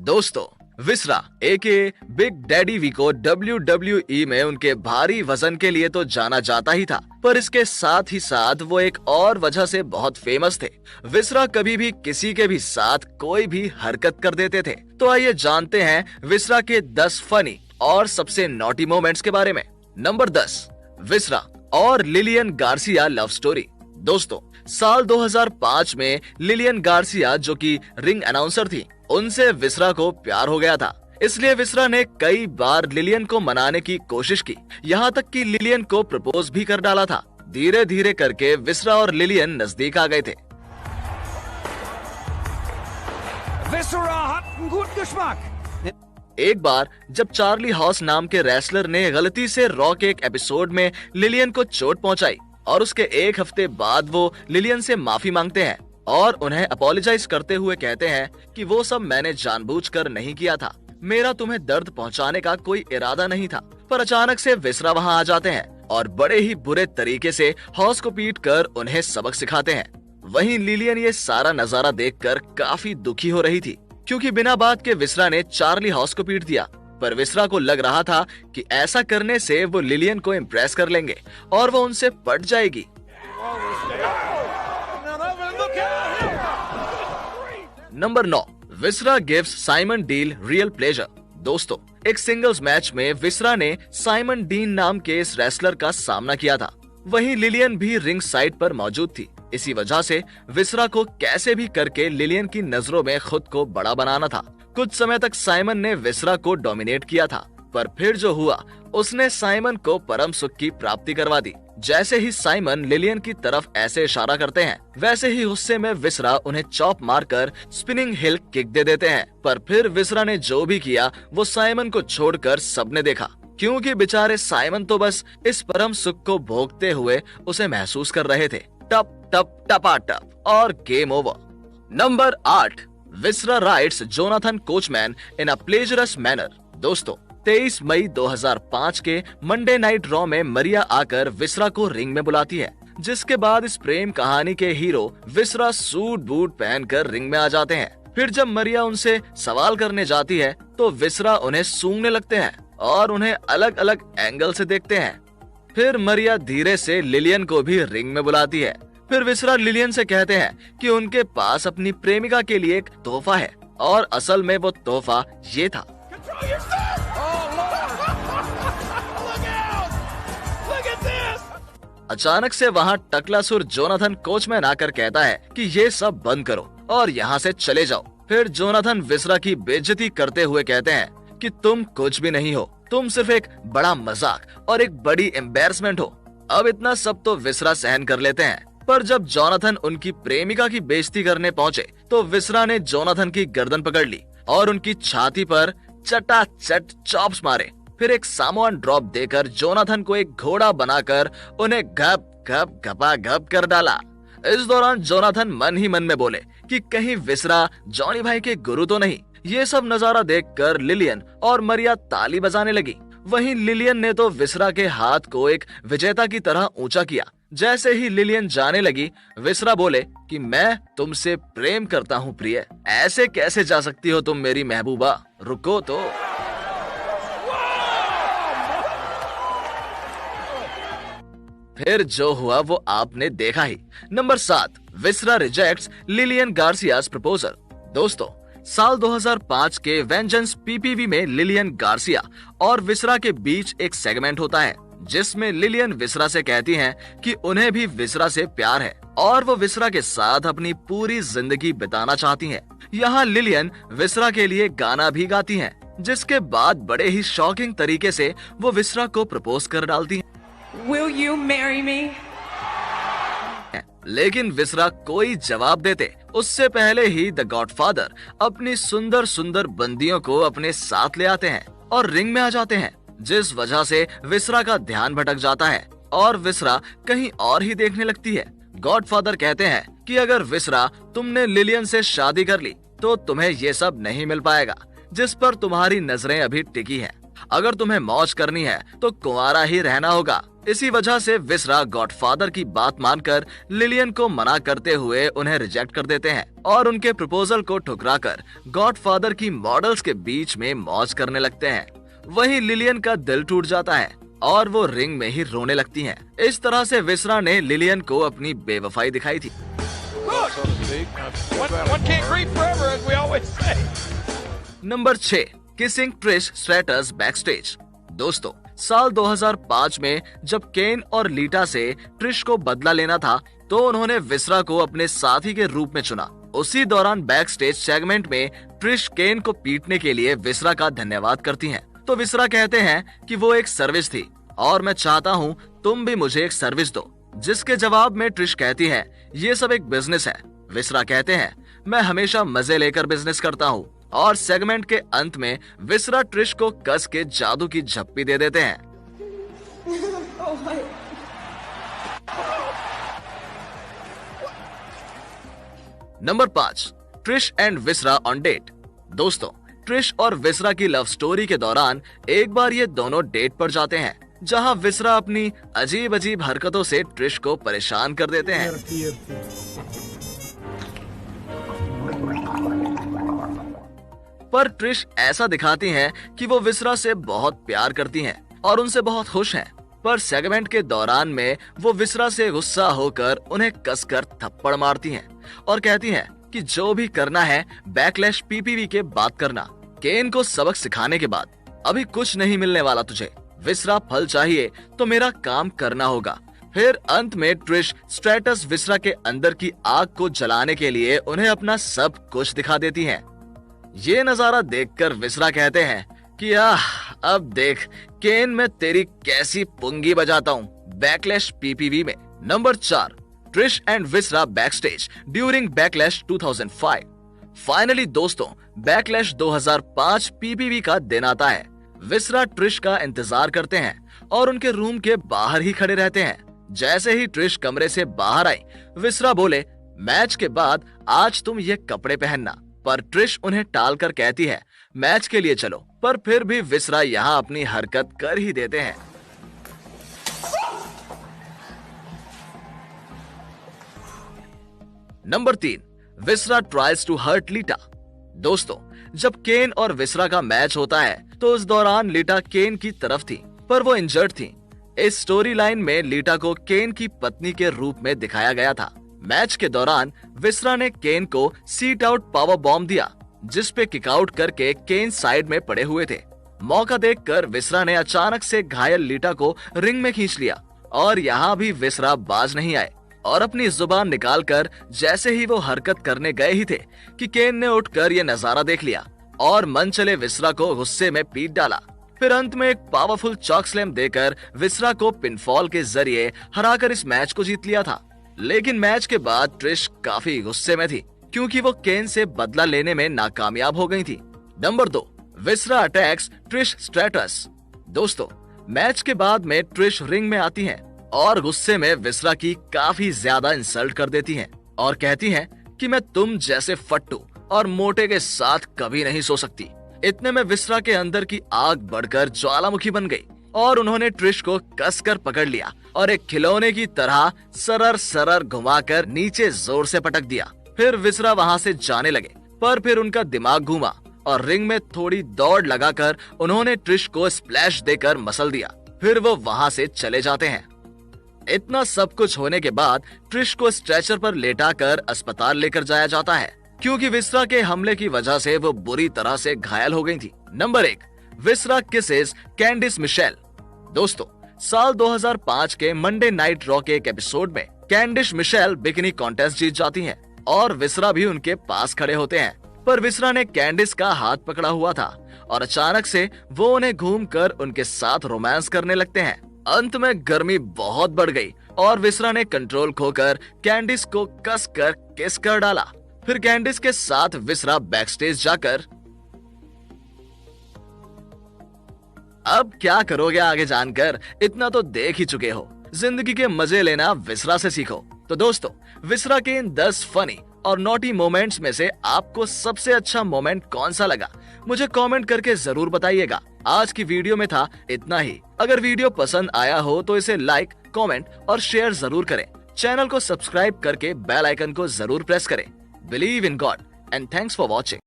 दोस्तों, विसरा एके big daddy we को WWE में उनके भारी वजन के लिए तो जाना जाता ही था, पर इसके साथ ही साथ वो एक और वजह से बहुत फेमस थे। विसरा कभी भी किसी के भी साथ कोई भी हरकत कर देते थे। तो आइए जानते हैं विसरा के 10 फनी और सबसे नॉटी मोमेंट्स के बारे में। नंबर 10, विसरा और लिलियन गार्सिया लव स्टोरी। दोस्तों, साल 2005 में लिलियन गार्सिया, जो कि रिंग अनाउंसर थी, उनसे विसरा को प्यार हो गया था। इसलिए विसरा ने कई बार लिलियन को मनाने की कोशिश की, यहाँ तक कि लिलियन को प्रपोज भी कर डाला था। धीरे धीरे करके विसरा और लिलियन नजदीक आ गए थे। एक बार जब चार्ली हॉस नाम के रेसलर ने गलती से रॉ के एक एपिसोड में लिलियन को चोट पहुंचाई और उसके एक हफ्ते बाद वो लिलियन से माफी मांगते हैं और उन्हें अपोलोजाइज करते हुए कहते हैं कि वो सब मैंने जानबूझकर नहीं किया था, मेरा तुम्हें दर्द पहुंचाने का कोई इरादा नहीं था। पर अचानक से विसरा वहां आ जाते हैं और बड़े ही बुरे तरीके से हॉस को पीट कर उन्हें सबक सिखाते हैं। वहीं लिलियन ये सारा नजारा देखकर काफी दुखी हो रही थी, क्योंकि बिना बात के विसरा ने चार्ली हॉस को पीट दिया। पर विसरा को लग रहा था कि ऐसा करने से वो लिलियन को इम्प्रेस कर लेंगे और वो उनसे पट जाएगी। नंबर 9, विसरा gives Simon deal real pleasure. दोस्तों, एक सिंगल्स मैच में विसरा ने साइमन डीन नाम के इस रेसलर का सामना किया था। वहीं लिलियन भी रिंग साइड पर मौजूद थी। इसी वजह से विसरा को कैसे भी करके लिलियन की नजरों में खुद को बड़ा बनाना था। कुछ समय तक साइमन ने विसरा को डोमिनेट किया था, पर फिर जो हुआ उसने साइमन को परम सुख की प्राप्ति करवा दी। जैसे ही साइमन लिलियन की तरफ ऐसे इशारा करते हैं, वैसे ही गुस्से में विसरा उन्हें चॉप मारकर स्पिनिंग हिल किक दे देते हैं। पर फिर विसरा ने जो भी किया वो साइमन को छोड़कर सबने देखा, क्योंकि बेचारे साइमन तो बस इस परम सुख को भोगते हुए उसे महसूस कर रहे थे। टप टप टपा टप और गेम ओवर। नंबर 8, विसरा राइड्स जोनाथन कोचमैन इन अ प्लेजरस मैनर। दोस्तों, 23 मई 2005 के मंडे नाइट रॉ में मरिया आकर विसरा को रिंग में बुलाती है, जिसके बाद इस प्रेम कहानी के हीरो विसरा सूट बूट पहनकर रिंग में आ जाते हैं। फिर जब मरिया उनसे सवाल करने जाती है तो विसरा उन्हें सूंघने लगते हैं और उन्हें अलग अलग एंगल से देखते हैं। फिर मरिया धीरे से लिलियन को भी रिंग में बुलाती है। फिर विसरा लिलियन से कहते हैं कि उनके पास अपनी प्रेमिका के लिए एक तोहफा है, और असल में वो तोहफा ये था। अचानक से वहाँ टकलासुर जोनाथन कोचमैन आकर कहता है कि ये सब बंद करो और यहाँ से चले जाओ। फिर जोनाथन विसरा की बेइज्जती करते हुए कहते हैं कि तुम कुछ भी नहीं हो, तुम सिर्फ एक बड़ा मजाक और एक बड़ी एम्बैरसमेंट हो। अब इतना सब तो विसरा सहन कर लेते हैं, पर जब जोनाथन उनकी प्रेमिका की बेइज्जती करने पहुँचे तो विसरा ने जोनाथन की गर्दन पकड़ ली और उनकी छाती पर चटाचट चॉप्स मारे। फिर एक सामोअन ड्रॉप देकर जोनाथन को एक घोड़ा बनाकर उन्हें घप घप घपा घप कर डाला। इस दौरान जोनाथन मन ही मन में बोले कि कहीं विसरा जॉनी भाई के गुरु तो नहीं। ये सब नजारा देखकर लिलियन और मरिया ताली बजाने लगी। वहीं लिलियन ने तो विसरा के हाथ को एक विजेता की तरह ऊंचा किया। जैसे ही लिलियन जाने लगी, विसरा बोले कि मैं तुमसे प्रेम करता हूँ प्रिय, ऐसे कैसे जा सकती हो तुम मेरी महबूबा, रुको तो। फिर जो हुआ वो आपने देखा ही। नंबर 7, विसरा रिजेक्ट्स लिलियन गार्सियास प्रपोजल। दोस्तों, साल 2005 के वेंजेंस पीपीवी में लिलियन गार्सिया और विसरा के बीच एक सेगमेंट होता है, जिसमें लिलियन विसरा से कहती हैं कि उन्हें भी विसरा से प्यार है और वो विसरा के साथ अपनी पूरी जिंदगी बिताना चाहती हैं। यहाँ लिलियन विसरा के लिए गाना भी गाती हैं, जिसके बाद बड़े ही शॉकिंग तरीके से वो विसरा को प्रपोज कर डालती हैं। Will you marry me? लेकिन विसरा कोई जवाब देते उससे पहले ही द गॉडफादर अपनी सुंदर सुंदर बंदियों को अपने साथ ले आते हैं और रिंग में आ जाते हैं, जिस वजह से विसरा का ध्यान भटक जाता है और विसरा कहीं और ही देखने लगती है। गॉडफादर कहते हैं कि अगर विसरा तुमने लिलियन से शादी कर ली तो तुम्हें ये सब नहीं मिल पाएगा जिस पर तुम्हारी नजरें अभी टिकी हैं। अगर तुम्हें मौज करनी है तो कुंवारा ही रहना होगा। इसी वजह से विसरा गॉडफादर की बात मानकर लिलियन को मना करते हुए उन्हें रिजेक्ट कर देते हैं और उनके प्रपोजल को ठुकराकर गॉडफादर की मॉडल्स के बीच में मौज करने लगते हैं। वहीं लिलियन का दिल टूट जाता है और वो रिंग में ही रोने लगती हैं। इस तरह से विसरा ने लिलियन को अपनी बेवफाई दिखाई थी। Number 6, kissing Trish stratus backstage. दोस्तों, साल 2005 में जब केन और लीटा से ट्रिश को बदला लेना था तो उन्होंने विसरा को अपने साथी के रूप में चुना। उसी दौरान बैकस्टेज सेगमेंट में ट्रिश केन को पीटने के लिए विसरा का धन्यवाद करती हैं। तो विसरा कहते हैं कि वो एक सर्विस थी और मैं चाहता हूँ तुम भी मुझे एक सर्विस दो, जिसके जवाब में ट्रिश कहती है ये सब एक बिजनेस है। विसरा कहते हैं मैं हमेशा मजे लेकर बिजनेस करता हूँ और सेगमेंट के अंत में विसरा ट्रिश को कस के जादू की झप्पी दे देते हैं। Number 5, Trish and Visra on date. दोस्तों, ट्रिश और विसरा की लव स्टोरी के दौरान एक बार ये दोनों डेट पर जाते हैं, जहां विसरा अपनी अजीब अजीब हरकतों से ट्रिश को परेशान कर देते हैं। पर ट्रिश ऐसा दिखाती हैं कि वो विसरा से बहुत प्यार करती हैं और उनसे बहुत खुश हैं। पर सेगमेंट के दौरान में वो विसरा से गुस्सा होकर उन्हें कसकर थप्पड़ मारती हैं और कहती हैं कि जो भी करना है बैकलैश पीपीवी के बाद करना। केन को सबक सिखाने के बाद अभी कुछ नहीं मिलने वाला तुझे। विसरा फल चाहिए तो मेरा काम करना होगा। फिर अंत में ट्रिश स्ट्रैटस विसरा के अंदर की आग को जलाने के लिए उन्हें अपना सब कुछ दिखा देती हैं। ये नजारा देखकर विसरा कहते हैं कि अब देख केन मैं तेरी कैसी पुंगी बजाता हूँ बैकलैश पीपीवी में। Number 4, Trish and viscera backstage during backlash 2005। Finally दोस्तों, बैकलैश 2005 पीपीवी का दिन आता है। विसरा ट्रिश का इंतजार करते हैं और उनके रूम के बाहर ही खड़े रहते हैं। जैसे ही ट्रिश कमरे से बाहर आई, विसरा बोले मैच के बाद आज तुम ये कपड़े पहनना। पर ट्रिश उन्हें टालकर कहती है मैच के लिए चलो। पर फिर भी विसरा यहाँ अपनी हरकत कर ही देते हैं। Number 3, Visra tries to hurt Lita. दोस्तों, जब केन और विसरा का मैच होता है तो उस दौरान लीटा केन की तरफ थी, पर वो इंजर्ड थी। इस स्टोरी लाइन में लीटा को केन की पत्नी के रूप में दिखाया गया था। मैच के दौरान विसरा ने केन को सीट आउट पावर बॉम्ब दिया, जिस पे किक आउट करके केन साइड में पड़े हुए थे। मौका देखकर विसरा ने अचानक से घायल लीटा को रिंग में खींच लिया और यहाँ भी विसरा बाज नहीं आए और अपनी जुबान निकालकर जैसे ही वो हरकत करने गए ही थे कि केन ने उठकर ये नजारा देख लिया और मन चले विसरा को गुस्से में पीट डाला। फिर अंत में एक पावरफुल चॉक स्लैम देकर विसरा को पिनफॉल के जरिए हराकर इस मैच को जीत लिया था। लेकिन मैच के बाद ट्रिश काफी गुस्से में थी क्योंकि वो केन से बदला लेने में नाकामयाब हो गई थी। नंबर 2, विसरा अटैक्स ट्रिश स्ट्रैटस। दोस्तों, मैच के बाद में ट्रिश रिंग में आती हैं और गुस्से में विसरा की काफी ज्यादा इंसल्ट कर देती हैं और कहती हैं कि मैं तुम जैसे फट्टू और मोटे के साथ कभी नहीं सो सकती। इतने में विसरा के अंदर की आग बढ़कर ज्वालामुखी बन गई और उन्होंने ट्रिश को कसकर पकड़ लिया और एक खिलौने की तरह सरर सरर घुमाकर नीचे जोर से पटक दिया। फिर विसरा वहां से जाने लगे, पर फिर उनका दिमाग घूमा और रिंग में थोड़ी दौड़ लगाकर उन्होंने ट्रिश को स्प्लैश देकर मसल दिया। फिर वो वहां से चले जाते हैं। इतना सब कुछ होने के बाद ट्रिश को स्ट्रेचर पर लेटाकर अस्पताल लेकर जाया जाता है क्योंकि विसरा के हमले की वजह से वो बुरी तरह से घायल हो गई थी। नंबर 1, विसरा किसेस कैंडिस मिशेल। दोस्तों, साल 2005 के मंडे नाइट रॉ के एक एपिसोड में कैंडिस मिशेल बिकिनी कॉन्टेस्ट जीत जाती हैं और विसरा भी उनके पास खड़े होते हैं। पर विसरा ने कैंडिस का हाथ पकड़ा हुआ था और अचानक से वो उन्हें घूमकर उनके साथ रोमांस करने लगते हैं। अंत में गर्मी बहुत बढ़ गई और विसरा ने कंट्रोल खोकर कैंडिस को कसकर किस कर डाला। फिर कैंडिस के साथ विसरा बैकस्टेज जाकर अब क्या करोगे आगे जानकर, इतना तो देख ही चुके हो। जिंदगी के मजे लेना विसरा से सीखो। तो दोस्तों, विसरा के इन 10 फनी और नॉटी मोमेंट्स में से आपको सबसे अच्छा मोमेंट कौन सा लगा, मुझे कमेंट करके जरूर बताइएगा। आज की वीडियो में था इतना ही। अगर वीडियो पसंद आया हो तो इसे लाइक, कमेंट और शेयर जरूर करें। चैनल को सब्सक्राइब करके बेल आइकन को जरूर प्रेस करें। Believe in God and thanks for watching.